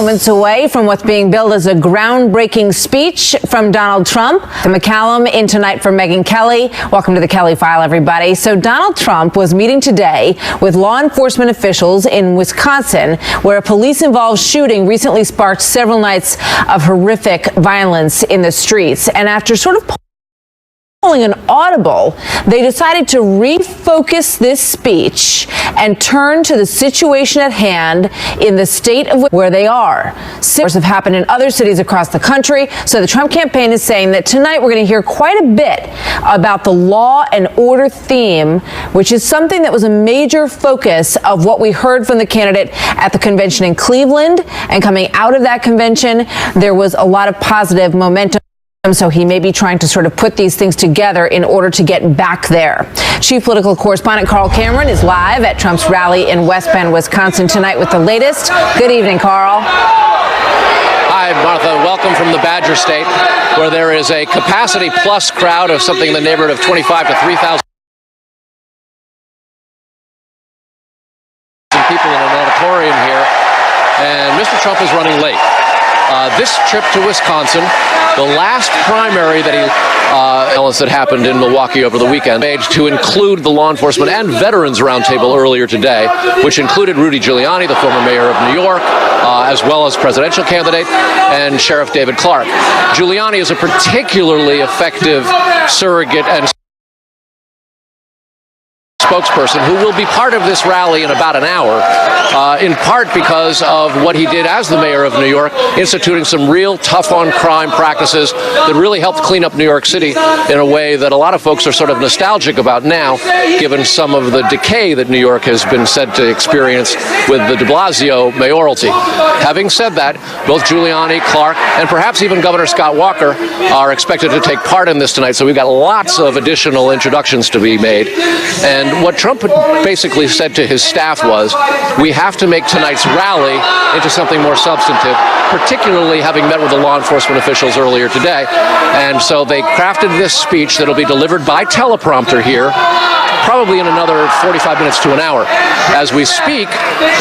moments away from what's being billed as a groundbreaking speech from Donald Trump. The McCallum in tonight for Megyn Kelly. Welcome to the Kelly File, everybody. So Donald Trump was meeting today with law enforcement officials in Wisconsin, where a police-involved shooting recently sparked several nights of horrific violence in the streets. And after sort of polling an audible, they decided to refocus this speech and turn to the situation at hand in the state of where they are. Similar have happened in other cities across the country. So the Trump campaign is saying that tonight we're going to hear quite a bit about the law and order theme, which is something that was a major focus of what we heard from the candidate at the convention in Cleveland. And coming out of that convention, there was a lot of positive momentum. So he may be trying to sort of put these things together in order to get back there. Chief political correspondent Carl Cameron is live at Trump's rally in West Bend, Wisconsin tonight with the latest. Good evening, Carl. Hi, Martha. Welcome from the Badger State, where there is a capacity plus crowd of something in the neighborhood of 25 to 3,000 people in an auditorium here. And Mr. Trump is running late. This trip to Wisconsin, the last primary that that happened in Milwaukee over the weekend, to include the law enforcement and veterans roundtable earlier today, which included Rudy Giuliani, the former mayor of New York, as well as presidential candidate, and Sheriff David Clark. Giuliani is a particularly effective surrogate and spokesperson who will be part of this rally in about an hour, in part because of what he did as the mayor of New York, instituting some real tough-on-crime practices that really helped clean up New York City in a way that a lot of folks are sort of nostalgic about now, given some of the decay that New York has been said to experience with the de Blasio mayoralty. Having said that, both Giuliani, Clark, and perhaps even Governor Scott Walker are expected to take part in this tonight, so we've got lots of additional introductions to be made. And what Trump basically said to his staff was, we have to make tonight's rally into something more substantive, particularly having met with the law enforcement officials earlier today. And so they crafted this speech that'll be delivered by teleprompter here, probably in another 45 minutes to an hour. As we speak,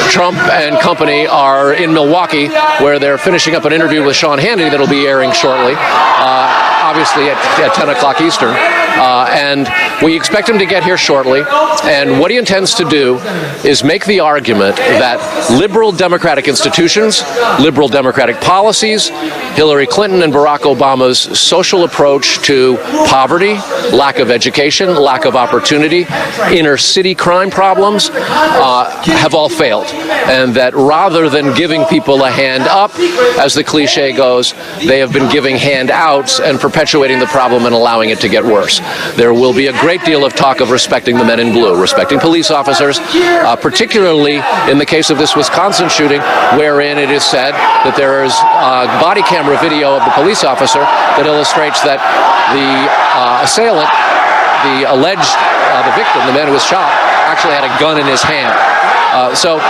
Trump and company are in Milwaukee, where they're finishing up an interview with Sean Hannity that'll be airing shortly, obviously at 10 o'clock Eastern. And we expect him to get here shortly. And what he intends to do is make the argument that liberal democratic institutions, liberal democratic policies, Hillary Clinton and Barack Obama's social approach to poverty, lack of education, lack of opportunity, inner city crime problems have all failed. And that rather than giving people a hand up, as the cliche goes, they have been giving handouts and perpetuating the problem and allowing it to get worse. There will be a great deal of talk of respecting the men in blue, respecting police officers, particularly in the case of this Wisconsin shooting, wherein it is said that there is body camera video of the police officer that illustrates that the assailant, the alleged, the victim, the man who was shot, actually had a gun in his hand. So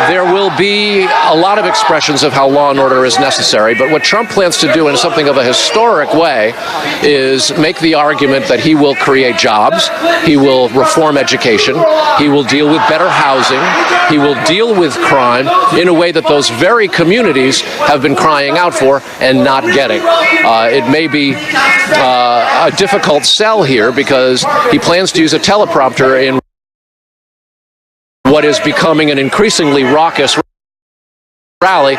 there will be a lot of expressions of how law and order is necessary, but what Trump plans to do in something of a historic way is make the argument that he will create jobs, he will reform education, he will deal with better housing, he will deal with crime in a way that those very communities have been crying out for and not getting. It may be a difficult sell here because he plans to use a teleprompter in what is becoming an increasingly raucous rally.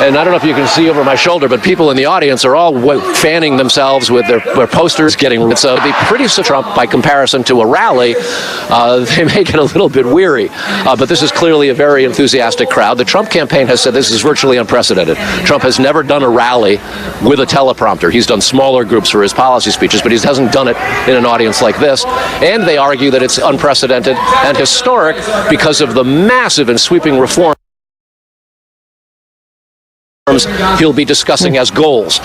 And I don't know if you can see over my shoulder, but people in the audience are all fanning themselves with their posters getting. So it'd be pretty Trump by comparison to a rally. They may get a little bit weary, but this is clearly a very enthusiastic crowd. The Trump campaign has said this is virtually unprecedented. Trump has never done a rally with a teleprompter. He's done smaller groups for his policy speeches, but he hasn't done it in an audience like this. And they argue that it's unprecedented and historic because of the massive and sweeping reforms he'll be discussing as goals.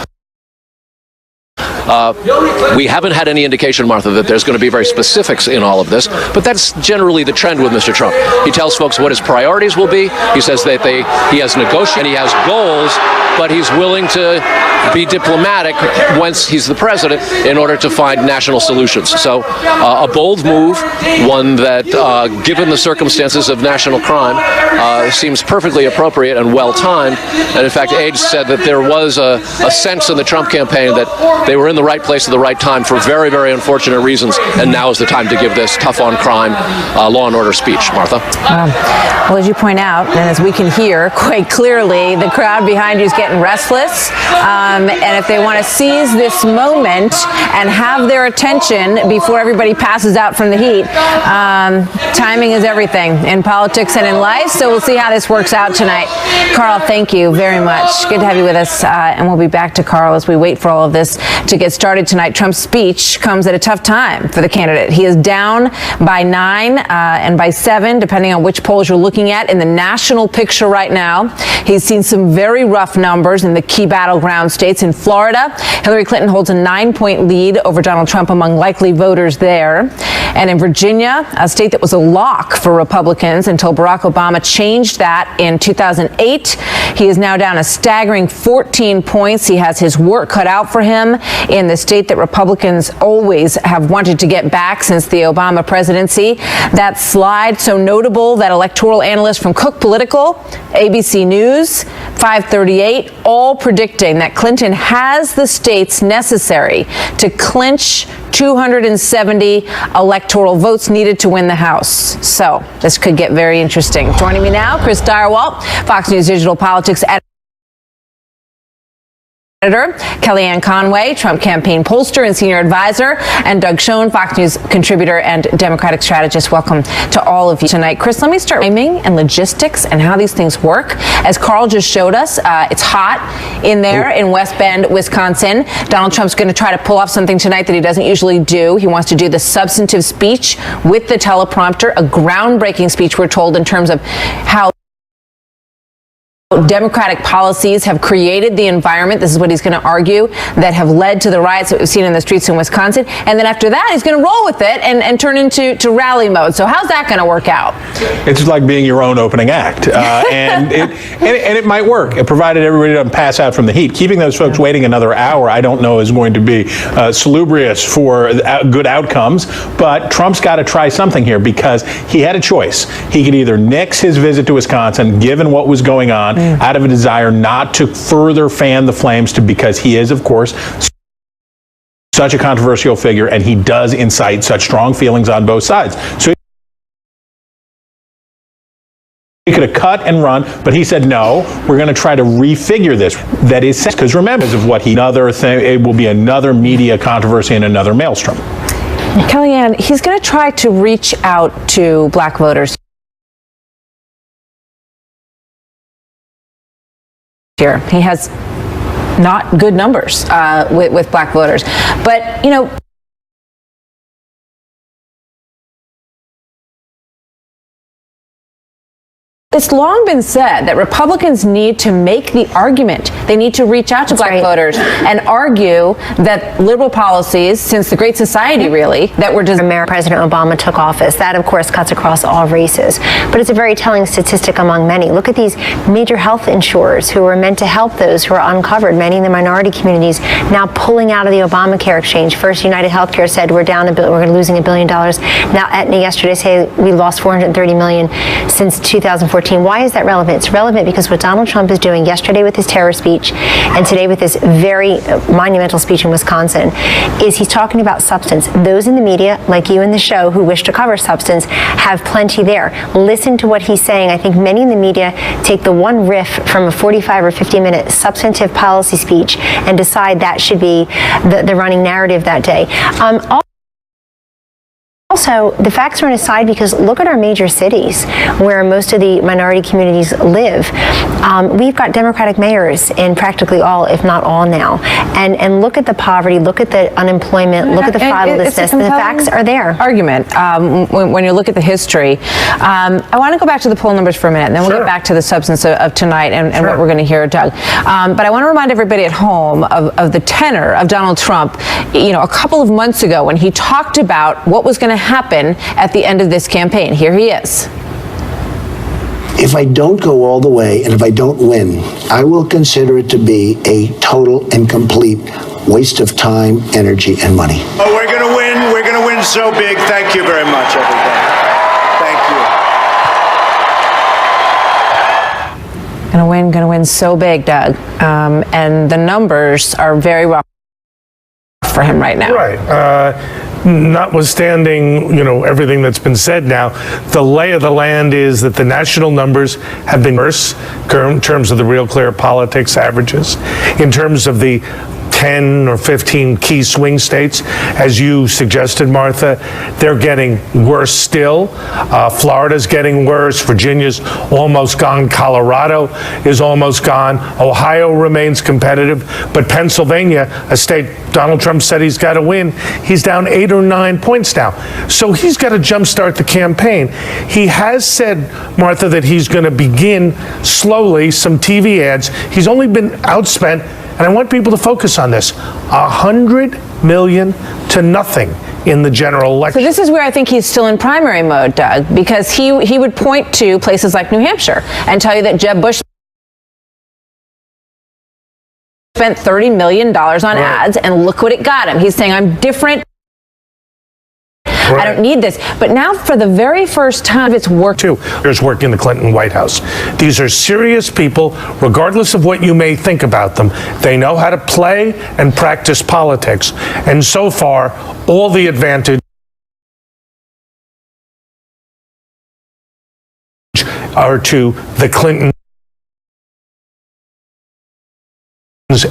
We haven't had any indication, Martha, that there's going to be very specifics in all of this, but that's generally the trend with Mr. Trump. He tells folks what his priorities will be. He says that he has negotiated and he has goals but he's willing to be diplomatic once he's the president in order to find national solutions. So a bold move, one that, given the circumstances of national crime, seems perfectly appropriate and well-timed. And in fact, aides said that there was a sense in the Trump campaign that they were in the right place at the right time for very, very unfortunate reasons, and now is the time to give this tough-on-crime, law and order speech. Martha? Well, as you point out, and as we can hear quite clearly, the crowd behind you is getting restless. And if they want to seize this moment and have their attention before everybody passes out from the heat, timing is everything in politics and in life. So we'll see how this works out tonight. Carl, thank you very much. Good to have you with us. And we'll be back to Carl as we wait for all of this to get started tonight. Trump's speech comes at a tough time for the candidate. He is down by 9 and by 7, depending on which polls you're looking at in the national picture right now. He's seen some very rough numbers in the key battleground states. In Florida, Hillary Clinton holds a 9-point lead over Donald Trump among likely voters there. And in Virginia, a state that was a lock for Republicans until Barack Obama changed that in 2008. He is now down a staggering 14 points. He has his work cut out for him in the state that Republicans always have wanted to get back since the Obama presidency. That slide so notable that electoral analysts from Cook Political, ABC News, 538, all predicting that Clinton has the states necessary to clinch 270 electoral votes needed to win the House. So this could get very interesting. Joining me now, Chris Direwalt, Fox News Digital Politics editor, Kellyanne Conway, Trump campaign pollster and senior advisor, and Doug Schoen, Fox News contributor and Democratic strategist. Welcome to all of you tonight. Chris, let me start timing and logistics and how these things work. As Carl just showed us, it's hot in there in West Bend, Wisconsin. Donald Trump's going to try to pull off something tonight that he doesn't usually do. He wants to do the substantive speech with the teleprompter, a groundbreaking speech, we're told, in terms of how Democratic policies have created the environment, this is what he's going to argue, that have led to the riots that we've seen in the streets in Wisconsin. And then after that, he's going to roll with it and turn into rally mode. So how's that going to work out? It's like being your own opening act. And it might work, provided everybody doesn't pass out from the heat. Keeping those folks waiting another hour, I don't know, is going to be salubrious for good outcomes. But Trump's got to try something here, because he had a choice. He could either nix his visit to Wisconsin, given what was going on, out of a desire not to further fan the flames, because he is, of course, such a controversial figure, and he does incite such strong feelings on both sides. So he could have cut and run, but he said, no, we're going to try to refigure this. That is, because remember, of what another thing, it will be another media controversy and another maelstrom. Kellyanne, he's going to try to reach out to black voters here. He has not good numbers with black voters. But, you know, it's long been said that Republicans need to make the argument. They need to reach out to black voters and argue that liberal policies, since the Great Society really, that were designed. President Obama took office. That, of course, cuts across all races. But it's a very telling statistic among many. Look at these major health insurers who are meant to help those who are uncovered, many in the minority communities, now pulling out of the Obamacare exchange. First, United Healthcare said we're losing $1 billion. Now, Aetna yesterday said we lost $430 million since 2014. Why is that relevant? It's relevant because what Donald Trump is doing yesterday with his terror speech and today with this very monumental speech in Wisconsin is he's talking about substance. Those in the media, like you in the show, who wish to cover substance, have plenty there. Listen to what he's saying. I think many in the media take the one riff from a 45 or 50-minute substantive policy speech and decide that should be the running narrative that day. Also, the facts are on his side because look at our major cities where most of the minority communities live. We've got Democratic mayors in practically all, if not all now. And look at the poverty, look at the unemployment, look at the fatherlessness. The facts are there. Argument. When you look at the history, I want to go back to the poll numbers for a minute, and then we'll get back to the substance of tonight and what we're going to hear, Doug. But I want to remind everybody at home of the tenor of Donald Trump, a couple of months ago when he talked about what was going to happen at the end of this campaign. Here he is. If I don't go all the way and if I don't win, I will consider it to be a total and complete waste of time, energy, and money. Oh, we're going to win. We're going to win so big. Thank you very much, everybody. Thank you. Going to win so big, Doug. And the numbers are very rough for him right now. Right. Notwithstanding, everything that's been said now, the lay of the land is that the national numbers have been worse in terms of the Real Clear Politics averages, in terms of the 10 or 15 key swing states, as you suggested, Martha. They're getting worse still. Florida's getting worse. Virginia's almost gone. Colorado is almost gone. Ohio remains competitive. But Pennsylvania, a state Donald Trump said he's got to win, he's down 8 or 9 points now. So he's got to jumpstart the campaign. He has said, Martha, that he's going to begin slowly some TV ads. He's only been outspent, and I want people to focus on this, $100 million to nothing in the general election. So this is where I think he's still in primary mode, Doug, because he would point to places like New Hampshire and tell you that Jeb Bush spent $30 million on ads, and look what it got him. He's saying, I'm different. I don't need this. But now, for the very first time, it's worked. There's work in the Clinton White House. These are serious people, regardless of what you may think about them. They know how to play and practice politics. And so far, all the advantage are to the Clintons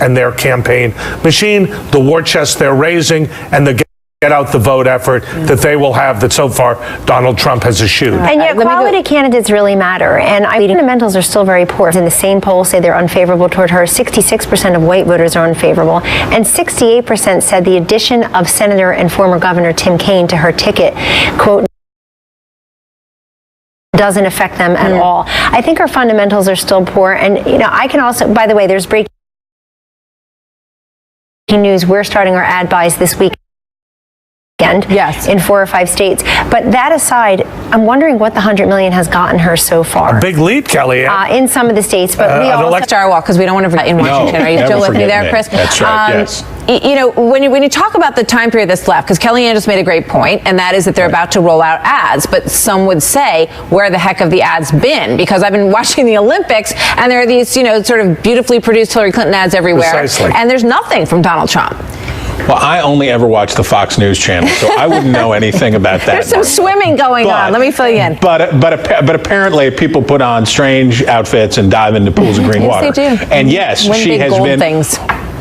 and their campaign machine, the war chest they're raising, and the get out the vote effort that they will have that so far Donald Trump has eschewed. And yet quality candidates really matter. And fundamentals are still very poor. In the same poll say they're unfavorable toward her. 66% of white voters are unfavorable. And 68% said the addition of Senator and former Governor Tim Kaine to her ticket, quote, doesn't affect them at all. I think our fundamentals are still poor. And, I can also, by the way, there's breaking news. We're starting our ad buys this week. Yes. In 4 or 5 states. But that aside, I'm wondering what the $100 million has gotten her so far. A big lead, Kelly. In some of the states, but we also Star Walk, because we don't want to forget in Washington. Are you still with me there, Chris? That's right. Yes. When you talk about the time period that's left, because Kellyanne just made a great point, and that is that they're about to roll out ads. But some would say, where the heck have the ads been? Because I've been watching the Olympics, and there are these, sort of beautifully produced Hillary Clinton ads everywhere, Precisely. And there's nothing from Donald Trump. Well, I only ever watch the Fox News channel, so I wouldn't know anything about that. There's some swimming going on. Let me fill you in. But apparently people put on strange outfits and dive into pools of green water. Yes, they do. And yes, Win she big has gold been things.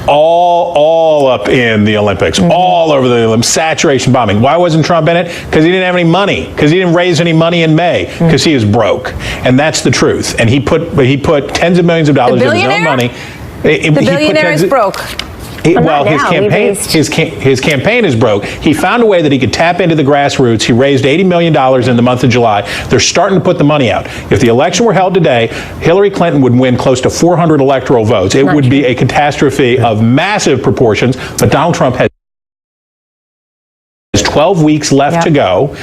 all up in the Olympics, all over the Olympics, saturation bombing. Why wasn't Trump in it? Because he didn't have any money. Because he didn't raise any money in May. Because he is broke, and that's the truth. And he put tens of millions of dollars of his own money. The billionaire is broke. His campaign is broke. He found a way that he could tap into the grassroots. He raised $80 million in the month of July. They're starting to put the money out. If the election were held today, Hillary Clinton would win close to 400 electoral votes. It would be a catastrophe of massive proportions, but Donald Trump has 12 weeks left to go.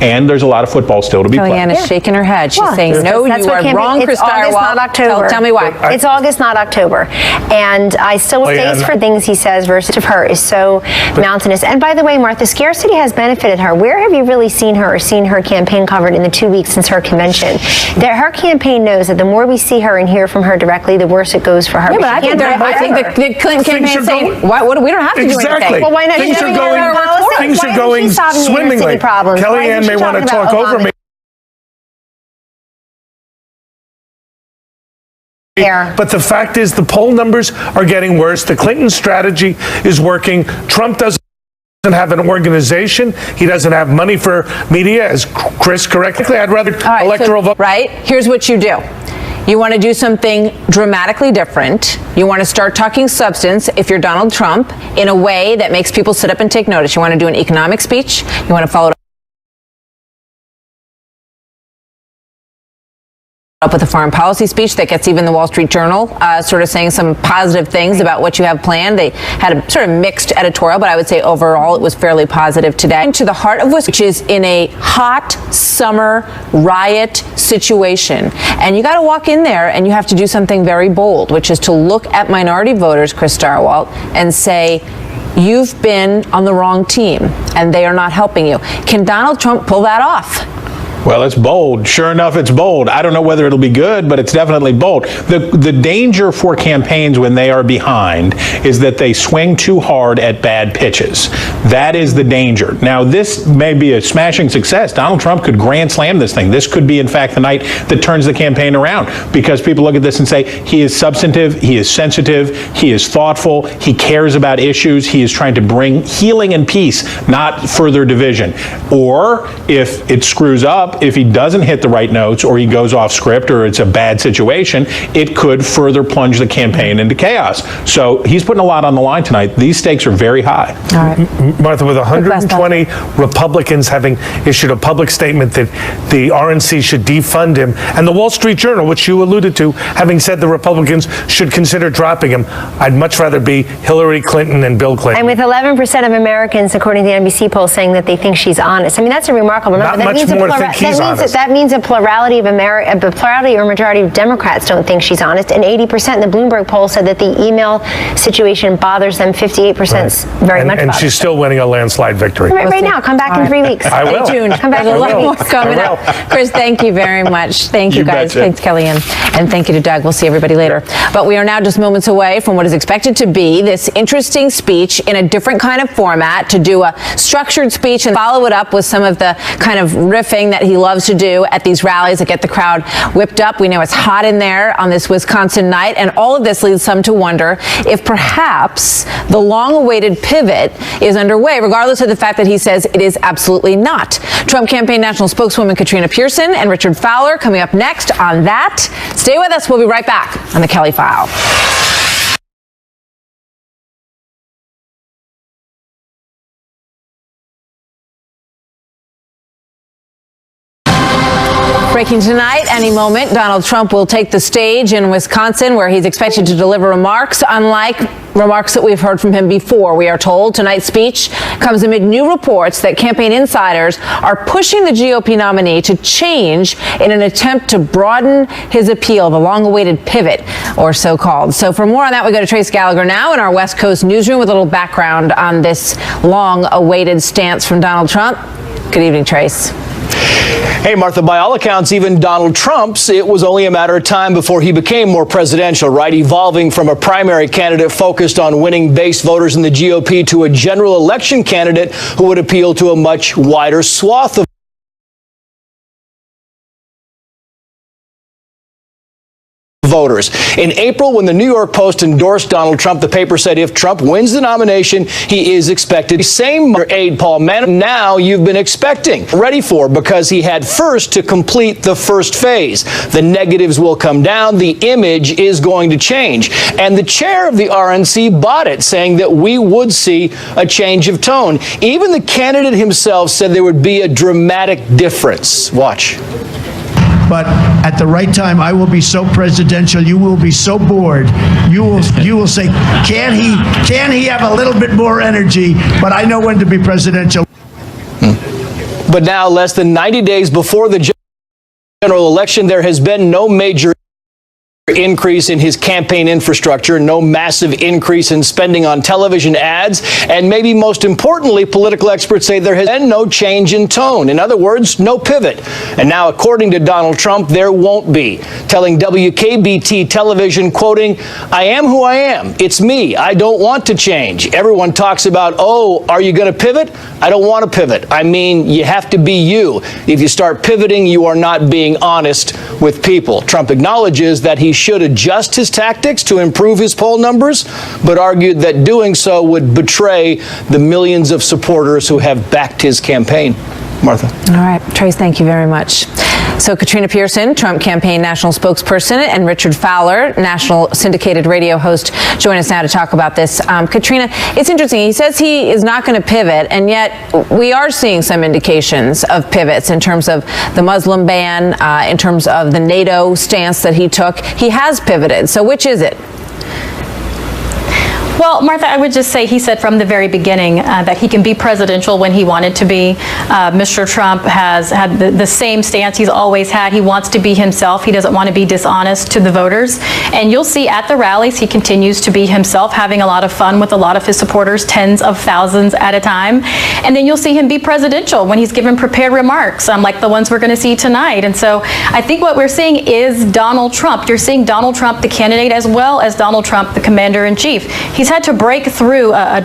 And there's a lot of football still to be played. Kellyanne is shaking her head. She's saying, no, that's you what are wrong, Chris It's August, not October. Tell me why. It's August, not October. And I still face for things he says versus of her is so mountainous. And by the way, Martha, scarcity has benefited her. Where have you really seen her or seen her campaign covered in the 2 weeks since her convention? That her campaign knows that the more we see her and hear from her directly, the worse it goes for her. Yeah, but I think the Clinton campaign is saying, we don't have to do anything. Well, why not? Things are going swimmingly. Kellyanne may want to talk over me. But the fact is the poll numbers are getting worse. The Clinton strategy is working. Trump doesn't have an organization. He doesn't have money for media, as Chris correctly. I'd rather electoral vote. Right. Here's what you do. You want to do something dramatically different. You want to start talking substance, if you're Donald Trump, in a way that makes people sit up and take notice. You want to do an economic speech. You want to follow up with a foreign policy speech that gets even the Wall Street Journal sort of saying some positive things about what you have planned. They had a sort of mixed editorial, but I would say overall it was fairly positive today. To the heart of Wisconsin, which is in a hot summer riot situation. And you got to walk in there and you have to do something very bold, which is to look at minority voters, Chris Starwalt, and say, you've been on the wrong team and they are not helping you. Can Donald Trump pull that off? Well, it's bold. Sure enough, it's bold. I don't know whether it'll be good, but it's definitely bold. The danger for campaigns when they are behind is that they swing too hard at bad pitches. That is the danger. Now, this may be a smashing success. Donald Trump could grand slam this thing. This could be, in fact, the night that turns the campaign around, because people look at this and say, he is substantive, he is sensitive, he is thoughtful, he cares about issues, he is trying to bring healing and peace, not further division. Or, if it screws up, if he doesn't hit the right notes or he goes off script or it's a bad situation, it could further plunge the campaign into chaos. So he's putting a lot on the line tonight. These stakes are very high. All right. Martha, with 120 Republicans having issued a public statement that the RNC should defund him, and the Wall Street Journal, which you alluded to, having said the Republicans should consider dropping him, I'd much rather be Hillary Clinton and Bill Clinton. And with 11% of Americans, according to the NBC poll, saying that they think she's honest. I mean, that's a remarkable number. Not much more think he's honest. That means a plurality of a plurality or majority of Democrats don't think she's honest, and 80% in the Bloomberg poll said that the email situation bothers them. 58% very much. And she's still winning a landslide victory. Right now, come back in 3 weeks. I will. Stay tuned. Come back There's in a 3 lot more weeks. coming up. Chris, thank you very much. Thank you guys. betcha. Thanks, Kellyanne. And thank you to Doug. We'll see everybody later. But we are now just moments away from what is expected to be this interesting speech in a different kind of format, to do a structured speech and follow it up with some of the kind of riffing that he loves to do at these rallies that get the crowd whipped up. We know it's hot in there on this Wisconsin night, and all of this leads some to wonder if perhaps the long-awaited pivot is underway, regardless of the fact that he says it is absolutely not. Trump campaign national spokeswoman Katrina Pearson and Richard Fowler coming up next on that. Stay with us. We'll be right back on the Kelly File. Breaking tonight, any moment, Donald Trump will take the stage in Wisconsin, where he's expected to deliver remarks unlike remarks that we've heard from him before. We are told tonight's speech comes amid new reports that campaign insiders are pushing the GOP nominee to change in an attempt to broaden his appeal, the long-awaited pivot, or so-called. So for more on that, we go to Trace Gallagher now in our West Coast newsroom with a little background on this long-awaited stance from Donald Trump. Good evening, Trace. Hey, Martha, by all accounts, even Donald Trump's, it was only a matter of time before he became more presidential, right? Evolving from a primary candidate focused on winning base voters in the GOP to a general election candidate who would appeal to a much wider swath of voters. In April, when the New York Post endorsed Donald Trump, the paper said if Trump wins the nomination, he is expected. The same aide Paul Mann now you've been expecting, ready for, because he had first to complete the first phase. The negatives will come down. The image is going to change. And the chair of the RNC bought it, saying that we would see a change of tone. Even the candidate himself said there would be a dramatic difference. Watch. But at the right time, I will be so presidential. You will be so bored. You will say, can he have a little bit more energy? But I know when to be presidential. But now, less than 90 days before the general election, there has been no major increase in his campaign infrastructure, no massive increase in spending on television ads, and maybe most importantly, political experts say there has been no change in tone. In other words, no pivot. And now, according to Donald Trump, there won't be, telling WKBT television, quoting, "I am who I am. It's me. I don't want to change. Everyone talks about, oh, are you going to pivot? I don't want to pivot. I mean, you have to be you. If you start pivoting, you are not being honest with people." Trump acknowledges that he should adjust his tactics to improve his poll numbers, but argued that doing so would betray the millions of supporters who have backed his campaign. Martha. All right, Trace, thank you very much. So Katrina Pearson, Trump campaign national spokesperson, and Richard Fowler, national syndicated radio host, join us now to talk about this. Katrina, it's interesting. He says he is not going to pivot, and yet we are seeing some indications of pivots in terms of the Muslim ban, in terms of the NATO stance that he took. He has pivoted. So which is it? Well, Martha, I would just say he said from the very beginning that he can be presidential when he wanted to be. Mr. Trump has had the same stance he's always had. He wants to be himself. He doesn't want to be dishonest to the voters. And you'll see at the rallies he continues to be himself, having a lot of fun with a lot of his supporters, tens of thousands at a time. And then you'll see him be presidential when he's given prepared remarks, like the ones we're going to see tonight. And so I think what we're seeing is Donald Trump. You're seeing Donald Trump, the candidate, as well as Donald Trump, the commander-in-chief. He's had to break through a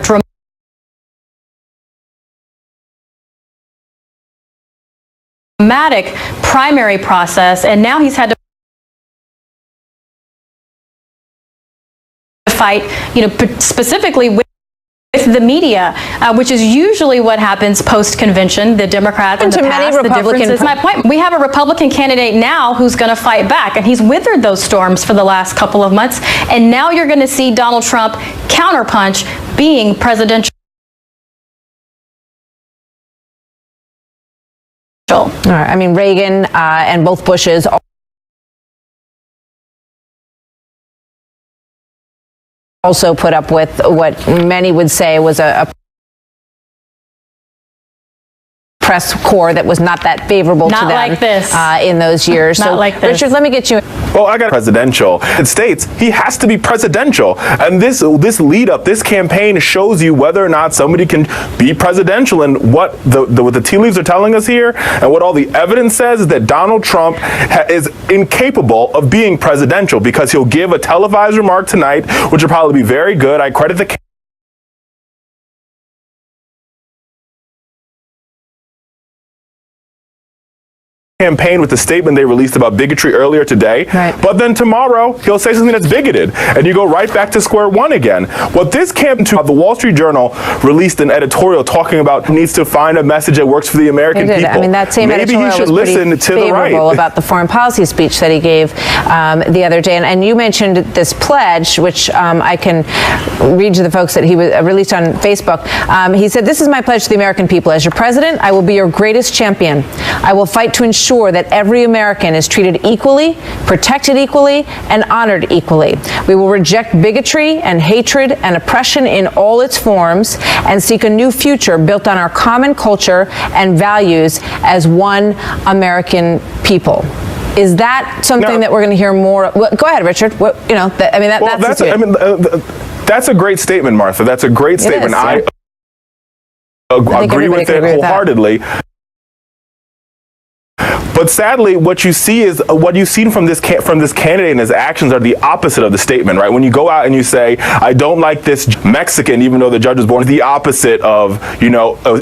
dramatic primary process, and now he's had to fight, specifically with the media, which is usually what happens post-convention. The Democrats in the past, the difference is my point. We have a Republican candidate now who's going to fight back, and he's withered those storms for the last couple of months, and now you're going to see Donald Trump counterpunch being presidential. All right. I mean, Reagan and both Bushes also put up with what many would say was a press corps that was not that favorable to them like this. In those years. Not like this. Richard, let me get you. Well, I got presidential. It states he has to be presidential, and this lead up, this campaign shows you whether or not somebody can be presidential. And what the tea leaves are telling us here, and what all the evidence says, is that Donald Trump is incapable of being presidential, because he'll give a televised remark tonight, which will probably be very good. I credit the campaign with the statement they released about bigotry earlier today, but then tomorrow he'll say something that's bigoted, and you go right back to square one again. What this campaign, the Wall Street Journal released an editorial talking about needs to find a message that works for the American people. I mean, that same Maybe editorial he should was listen pretty to the right favorable about the foreign policy speech that he gave the other day. And you mentioned this pledge, which I can read to the folks that he released on Facebook. He said, "This is my pledge to the American people. As your president, I will be your greatest champion. I will fight to ensure that every American is treated equally, protected equally, and honored equally. We will reject bigotry and hatred and oppression in all its forms and seek a new future built on our common culture and values as one American people." Is that something that we're going to hear more? Well, go ahead, Richard. That's a great statement, Martha. That's a great statement. I agree with it wholeheartedly. But sadly, what you see is what you've seen from this candidate and his actions are the opposite of the statement, right? When you go out and you say, "I don't like this Mexican," even though the judge was born, the opposite of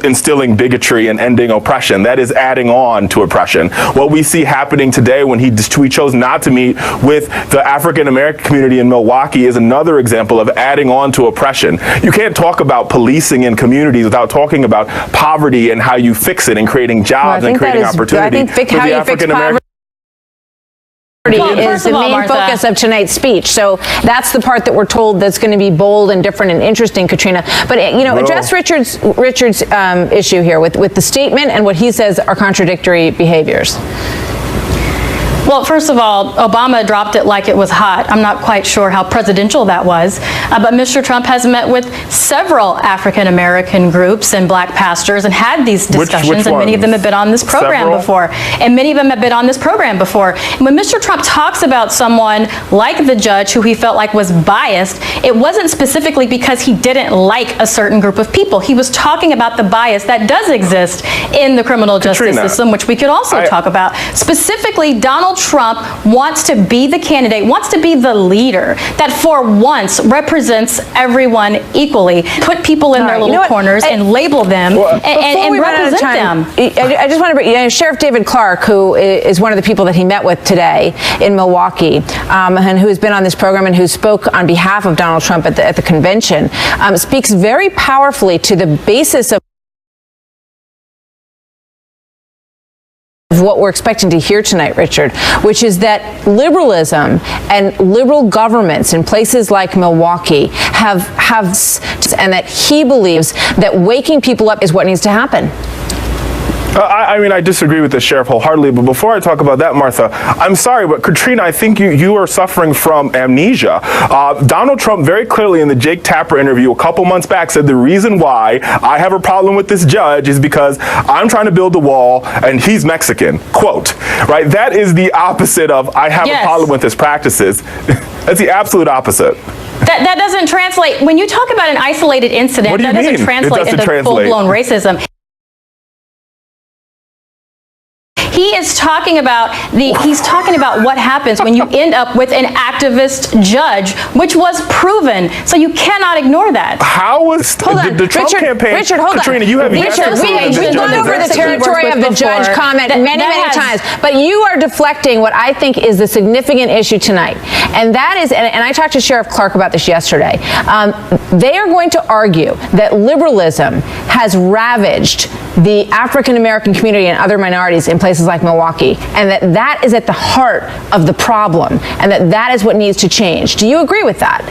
instilling bigotry and ending oppression. That is adding on to oppression. What we see happening today when he chose not to meet with the African American community in Milwaukee is another example of adding on to oppression. You can't talk about policing in communities without talking about poverty and how you fix it and creating jobs and creating opportunity. How you fix poverty is the main focus of tonight's speech. So that's the part that we're told that's going to be bold and different and interesting, Katrina. But address Richard's issue here with the statement and what he says are contradictory behaviors. Well, first of all, Obama dropped it like it was hot. I'm not quite sure how presidential that was. But Mr. Trump has met with several African-American groups and black pastors and had these discussions, and many of them have been on this program before. And many of them have been on this program before. And when Mr. Trump talks about someone like the judge who he felt like was biased, it wasn't specifically because he didn't like a certain group of people. He was talking about the bias that does exist in the criminal justice system, which we could also talk about. Specifically, Donald Trump wants to be the candidate, wants to be the leader that for once represents everyone equally, put people in their little corners and label them and represent them. I just want to bring Sheriff David Clark, who is one of the people that he met with today in Milwaukee, and who has been on this program and who spoke on behalf of Donald Trump at the convention, speaks very powerfully to the basis of what we're expecting to hear tonight, Richard, which is that liberalism and liberal governments in places like Milwaukee have and that he believes that waking people up is what needs to happen. I mean, I disagree with the sheriff wholeheartedly, but before I talk about that, Martha, I'm sorry, but Katrina, I think you are suffering from amnesia. Donald Trump very clearly in the Jake Tapper interview a couple months back said the reason why I have a problem with this judge is because I'm trying to build a wall and he's Mexican. Quote, right? That is the opposite of I have a problem with his practices. That's the absolute opposite. That doesn't translate. When you talk about an isolated incident, that doesn't translate into full-blown racism. He's talking about what happens when you end up with an activist judge, which was proven. So you cannot ignore that. How was the Trump campaign? Richard, hold Katrina, on. you have we've gone over the territory of the judge comment many times, but you are deflecting what I think is the significant issue tonight, and that is, and I talked to Sheriff Clark about this yesterday. They are going to argue that liberalism has ravaged the African American community and other minorities in places like Milwaukee, and that is at the heart of the problem, and that is what needs to change. Do you agree with that?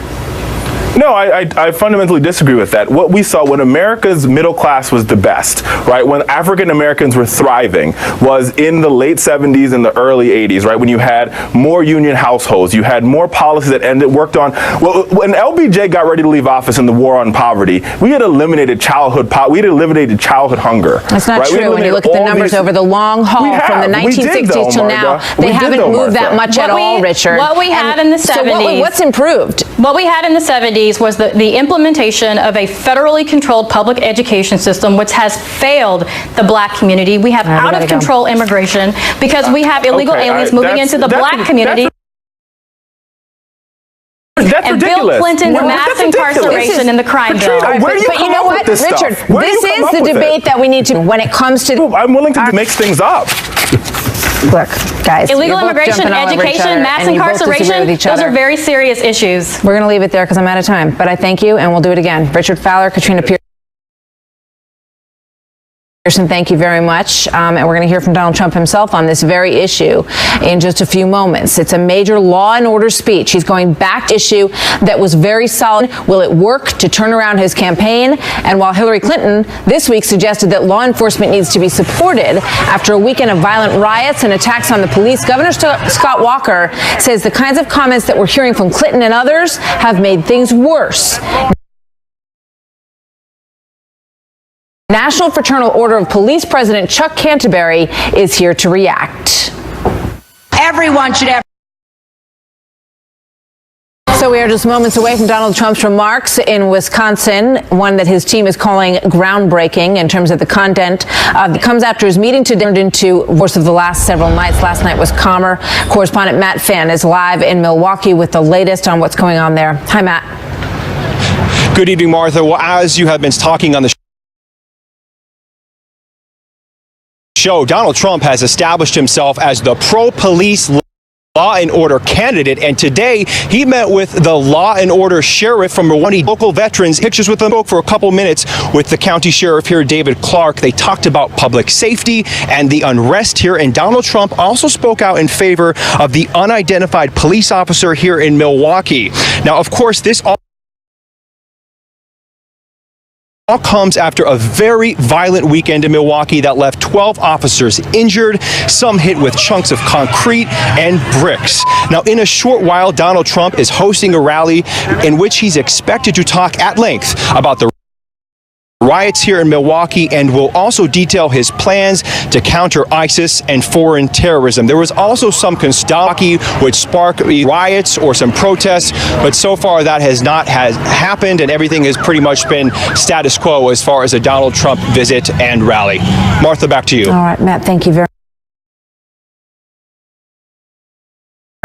No, I fundamentally disagree with that. What we saw when America's middle class was the best, right, when African Americans were thriving, was in the late 70s and the early 80s, right, when you had more union households, you had more policies that worked on, well, when LBJ got ready to leave office in the war on poverty, we had eliminated childhood hunger. That's not true. When you look at the numbers over the long haul from the 1960s till now, they haven't moved that much at all, Richard. What we had in the 70s. So what's improved? What we had in the 70s was the implementation of a federally controlled public education system, which has failed the black community. We have out-of-control immigration because we have illegal aliens moving into the black community. That's and ridiculous. Bill Clinton's mass incarceration in the crime bill. But you know what, Richard, this is the debate that we need to, when it comes to... I'm willing to mix things up. Look, guys. Illegal immigration, education, mass incarceration, those are very serious issues. We're going to leave it there because I'm out of time. But I thank you, and we'll do it again. Richard Fowler, Katrina Pearson, thank you very much. And we're going to hear from Donald Trump himself on this very issue in just a few moments. It's a major law and order speech. He's going back to an issue that was very solid. Will it work to turn around his campaign? And while Hillary Clinton this week suggested that law enforcement needs to be supported after a weekend of violent riots and attacks on the police, Governor Scott Walker says the kinds of comments that we're hearing from Clinton and others have made things worse. National Fraternal Order of Police President Chuck Canterbury is here to react. Everyone should have. So we are just moments away from Donald Trump's remarks in Wisconsin, one that his team is calling groundbreaking in terms of the content. It comes after his meeting today turned into the course of the last several nights. Last night was calmer. Correspondent Matt Finn is live in Milwaukee with the latest on what's going on there. Hi, Matt. Good evening, Martha. Well, as you have been talking on the show, Donald Trump has established himself as the pro-police law and order candidate, and today he met with the law and order sheriff from Milwaukee, local veterans. Pictures with them, spoke for a couple minutes with the county sheriff here, David Clark. They talked about public safety and the unrest here, and Donald Trump also spoke out in favor of the unidentified police officer here in Milwaukee. Now, of course, this all comes after a very violent weekend in Milwaukee that left 12 officers injured, some hit with chunks of concrete and bricks. Now, in a short while, Donald Trump is hosting a rally in which he's expected to talk at length about the riots here in Milwaukee and will also detail his plans to counter ISIS and foreign terrorism. There was also some Milwaukee would spark riots or some protests, but so far that has not happened, and everything has pretty much been status quo as far as a Donald Trump visit and rally. Martha, back to you. All right, Matt, thank you very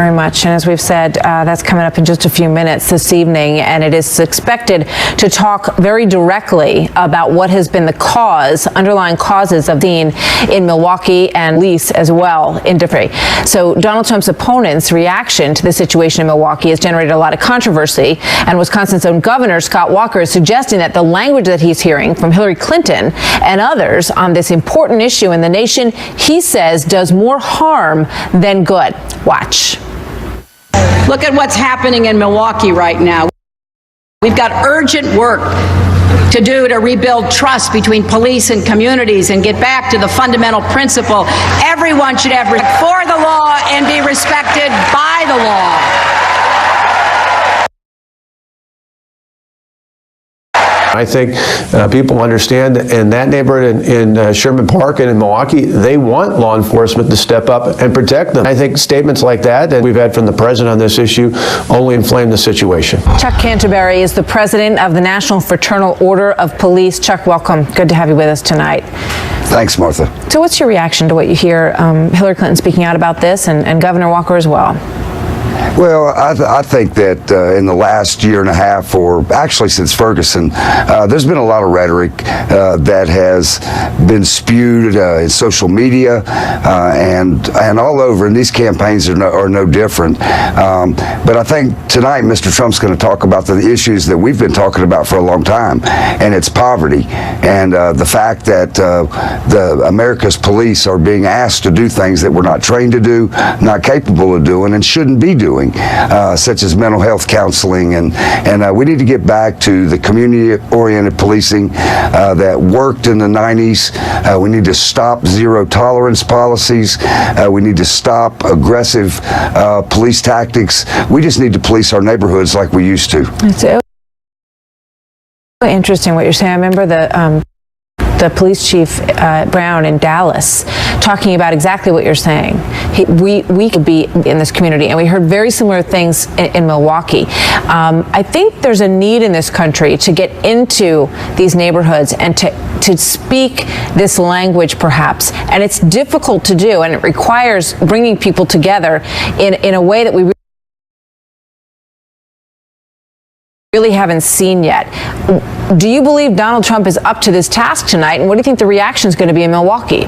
Very much. And as we've said, that's coming up in just a few minutes this evening, and it is expected to talk very directly about what has been the underlying causes of the in Milwaukee and police as well in different. So Donald Trump's opponents' reaction to the situation in Milwaukee has generated a lot of controversy, and Wisconsin's own governor, Scott Walker, is suggesting that the language that he's hearing from Hillary Clinton and others on this important issue in the nation, he says, does more harm than good. Watch. Look at what's happening in Milwaukee right now. We've got urgent work to do to rebuild trust between police and communities and get back to the fundamental principle everyone should have respect for the law and be respected by the law. I think people understand that in that neighborhood in Sherman Park and in Milwaukee, they want law enforcement to step up and protect them. I think statements like that we've had from the president on this issue only inflame the situation. Chuck Canterbury is the president of the National Fraternal Order of Police. Chuck, welcome. Good to have you with us tonight. Thanks, Martha. So what's your reaction to what you hear Hillary Clinton speaking out about this and Governor Walker as well? Well, I think that in the last year and a half, or actually since Ferguson, there's been a lot of rhetoric that has been spewed in social media and all over, and these campaigns are no different. But I think tonight Mr. Trump's going to talk about the issues that we've been talking about for a long time, and it's poverty and the fact that America's police are being asked to do things that we're not trained to do, not capable of doing, and shouldn't be doing, such as mental health counseling, and we need to get back to the community-oriented policing that worked in the 90s. We need to stop zero-tolerance policies. We need to stop aggressive police tactics. We just need to police our neighborhoods like we used to. It's interesting what you're saying. I remember the police chief Brown in Dallas talking about exactly what you're saying. We could be in this community, and we heard very similar things in Milwaukee. I think there's a need in this country to get into these neighborhoods and to speak this language, perhaps. And it's difficult to do, and it requires bringing people together in a way that we really haven't seen yet. Do you believe Donald Trump is up to this task tonight, and what do you think the reaction is going to be in Milwaukee?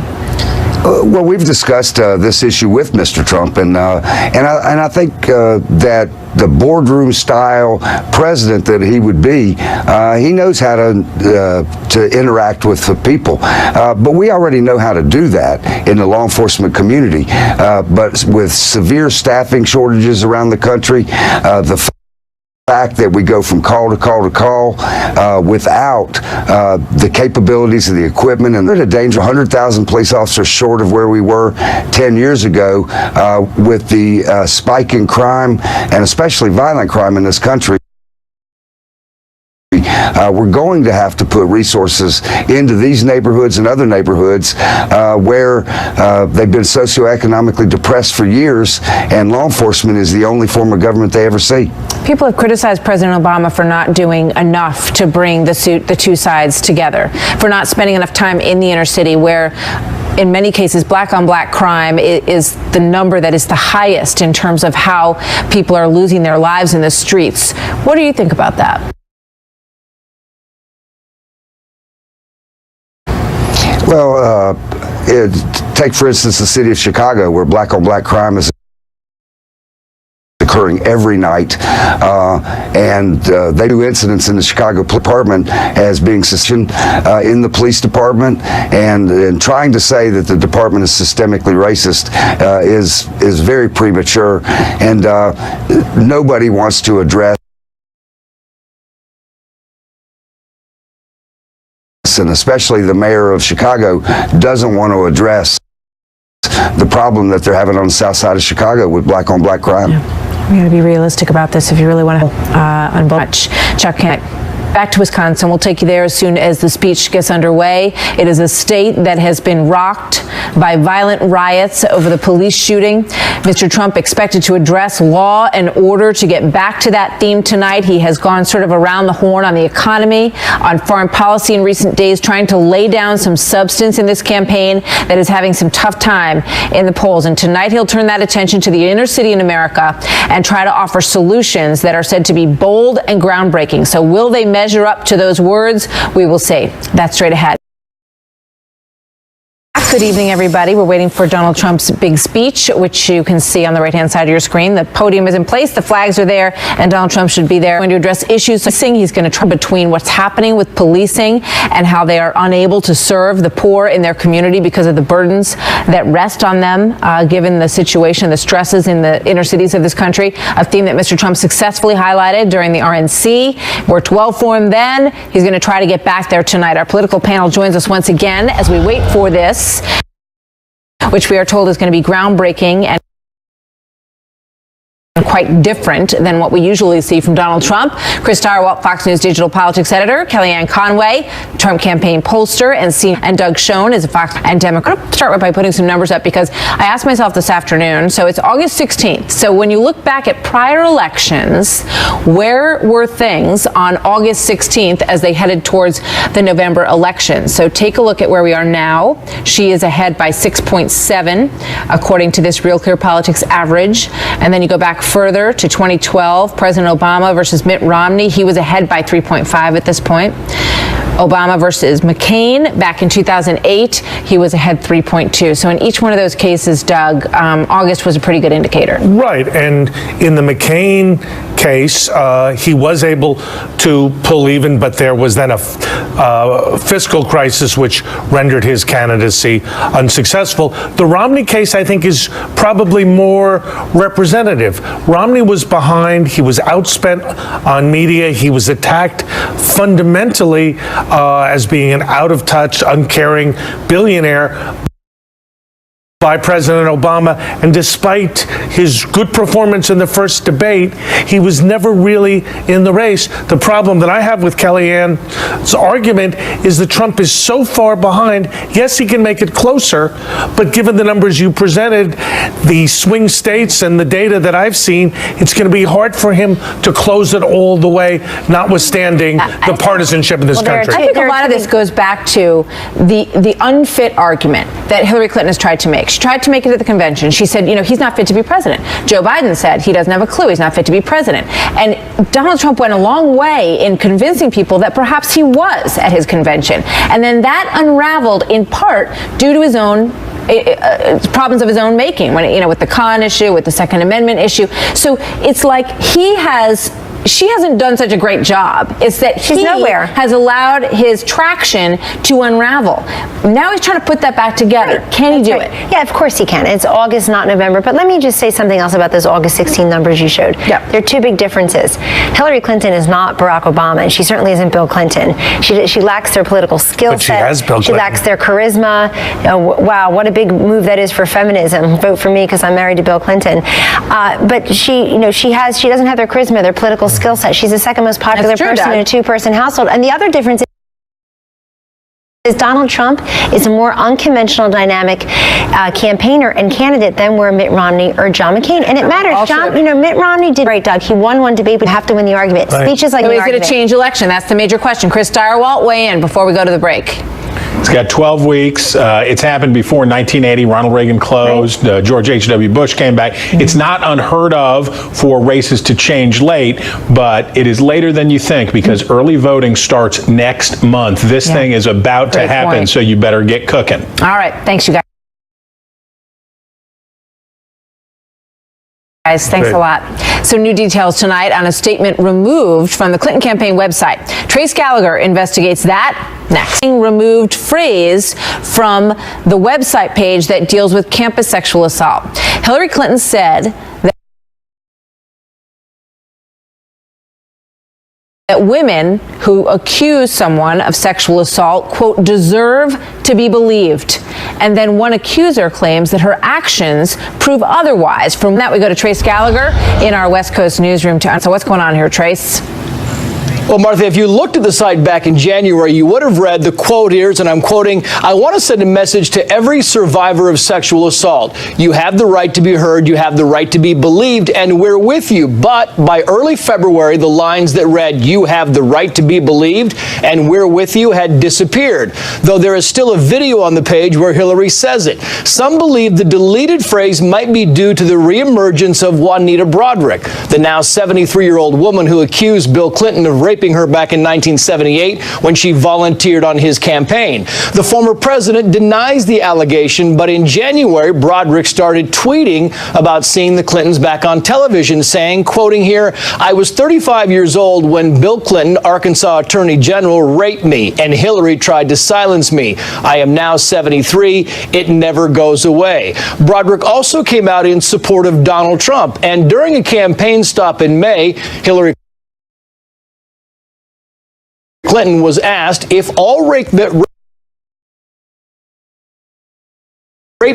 Well, we've discussed this issue with Mr. Trump, and I think that the boardroom style president that he would be, he knows how to interact with the people. But we already know how to do that in the law enforcement community. But with severe staffing shortages around the country, the fact that we go from call to call to call without the capabilities of the equipment, and there's a danger. 100,000 police officers short of where we were 10 years ago with the spike in crime, and especially violent crime in this country. We're going to have to put resources into these neighborhoods and other neighborhoods where they've been socioeconomically depressed for years, and law enforcement is the only form of government they ever see. People have criticized President Obama for not doing enough to bring the two sides together, for not spending enough time in the inner city where, in many cases, black-on-black crime is the number that is the highest in terms of how people are losing their lives in the streets. What do you think about that? Well, take, for instance, the city of Chicago, where black-on-black crime is occurring every night, and they do incidents in the Chicago Police Department as being suspicion in the police department, and trying to say that the department is systemically racist is very premature, and nobody wants to address, and especially the mayor of Chicago doesn't want to address the problem that they're having on the south side of Chicago with black-on-black crime. Yeah. We got to be realistic about this if you really want to unblock. Chuck, Back to Wisconsin. We'll take you there as soon as the speech gets underway. It is a state that has been rocked by violent riots over the police shooting. Mr. Trump expected to address law and order. To get back to that theme tonight, he has gone sort of around the horn on the economy, on foreign policy in recent days, trying to lay down some substance in this campaign that is having some tough time in the polls. And tonight he'll turn that attention to the inner city in America and try to offer solutions that are said to be bold and groundbreaking. So will they measure up to those words? We will see. That's straight ahead. Good evening, everybody. We're waiting for Donald Trump's big speech, which you can see on the right-hand side of your screen. The podium is in place, the flags are there, and Donald Trump should be there. He's going to address issues. He's going to try between what's happening with policing and how they are unable to serve the poor in their community because of the burdens that rest on them, given the situation, the stresses in the inner cities of this country, a theme that Mr. Trump successfully highlighted during the RNC. Worked well for him then. He's going to try to get back there tonight. Our political panel joins us once again as we wait for this, which we are told is going to be groundbreaking and quite different than what we usually see from Donald Trump. Chris Stirewalt, Fox News digital politics editor, Kellyanne Conway, Trump campaign pollster, and Doug Schoen is a Fox and Democrat. I'll start by putting some numbers up because I asked myself this afternoon, so it's August 16th. So when you look back at prior elections, where were things on August 16th as they headed towards the November election? So take a look at where we are now. She is ahead by 6.7, according to this Real Clear Politics average. And then you go back further to 2012, President Obama versus Mitt Romney. He was ahead by 3.5 at this point. Obama versus McCain back in 2008, he was ahead 3.2. So in each one of those cases, Doug, August was a pretty good indicator. Right, and in the McCain case, he was able to pull even, but there was then a fiscal crisis which rendered his candidacy unsuccessful. The Romney case, I think, is probably more representative. Romney was behind. He was outspent on media. He was attacked fundamentally as being an out-of-touch, uncaring billionaire by President Obama, and despite his good performance in the first debate, he was never really in the race. The problem that I have with Kellyanne's argument is that Trump is so far behind. Yes, he can make it closer, but given the numbers you presented, the swing states and the data that I've seen, it's going to be hard for him to close it all the way, notwithstanding the partisanship in this country. I think a lot of this goes back to the unfit argument that Hillary Clinton has tried to make. She tried to make it at the convention. She said, he's not fit to be president. Joe Biden said he doesn't have a clue. He's not fit to be president. And Donald Trump went a long way in convincing people that perhaps he was at his convention. And then that unraveled in part due to his own problems of his own making, when with the Khan issue, with the Second Amendment issue. So it's like she hasn't done such a great job. It's that he has allowed his traction to unravel. Now he's trying to put that back together. Right. Can he do it? Yeah, of course he can. It's August, not November. But let me just say something else about those August 16 numbers you showed. Yeah. There are two big differences. Hillary Clinton is not Barack Obama, and she certainly isn't Bill Clinton. She lacks their political skill set. But she has Bill Clinton. She lacks their charisma. Wow, what a big move that is for feminism. Vote for me because I'm married to Bill Clinton. But she doesn't have their charisma, their political skill set. She's the second most popular person in a two-person household. And the other difference is Donald Trump is a more unconventional, dynamic campaigner and candidate than were Mitt Romney or John McCain. And it matters. Mitt Romney did great, Doug. He won one debate, but have to win the argument. Right. Speeches like so the he's argument. Going to change election. That's the major question. Chris Stirewalt, weigh in before we go to the break. It's got 12 weeks. It's happened before in 1980. Ronald Reagan closed. Right. George H.W. Bush came back. Mm-hmm. It's not unheard of for races to change late, but it is later than you think because early voting starts next month. This thing is about to happen, so you better get cooking. All right. Thanks, you guys. Guys, thanks a lot. So new details tonight on a statement removed from the Clinton campaign website. Trace Gallagher investigates that next. Removed phrase from the website page that deals with campus sexual assault. Hillary Clinton said that women who accuse someone of sexual assault, quote, deserve to be believed. And then one accuser claims that her actions prove otherwise. From that, we go to Trace Gallagher in our West Coast newsroom. So what's going on here, Trace? Well, Martha, if you looked at the site back in January, you would have read the quote here, and I'm quoting, "I want to send a message to every survivor of sexual assault. You have the right to be heard, you have the right to be believed, and we're with you." But by early February, the lines that read, "You have the right to be believed, and we're with you," had disappeared, though there is still a video on the page where Hillary says it. Some believe the deleted phrase might be due to the reemergence of Juanita Broaddrick, the now 73-year-old woman who accused Bill Clinton of raping her back in 1978 when she volunteered on his campaign. The former president denies the allegation, but in January, Broaddrick started tweeting about seeing the Clintons back on television, saying, quoting here, "I was 35 years old when Bill Clinton, Arkansas Attorney General, raped me, and Hillary tried to silence me. I am now 73. It never goes away." Broaddrick also came out in support of Donald Trump, and during a campaign stop in May, Hillary Clinton was asked if all rape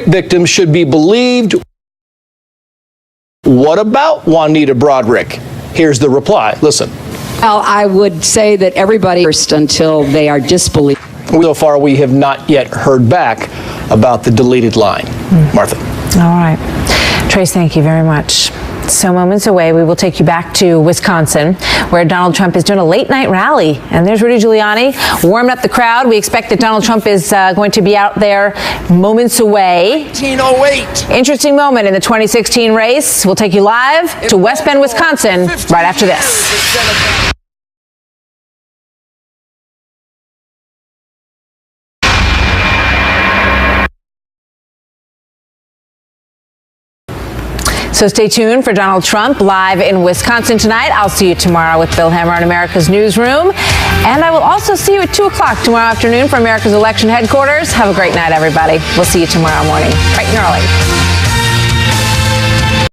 victims should be believed. What about Juanita Broaddrick? Here's the reply. Listen. Well, I would say that everybody first until they are disbelieved. So far, we have not yet heard back about the deleted line. Martha. All right. Trace, thank you very much. So moments away, we will take you back to Wisconsin, where Donald Trump is doing a late-night rally. And there's Rudy Giuliani warming up the crowd. We expect that Donald Trump is going to be out there moments away. 1808. Interesting moment in the 2016 race. We'll take you live to West Bend, Wisconsin, right after this. So stay tuned for Donald Trump live in Wisconsin tonight. I'll see you tomorrow with Bill Hammer on America's Newsroom. And I will also see you at 2 o'clock tomorrow afternoon for America's Election Headquarters. Have a great night, everybody. We'll see you tomorrow morning, bright and early.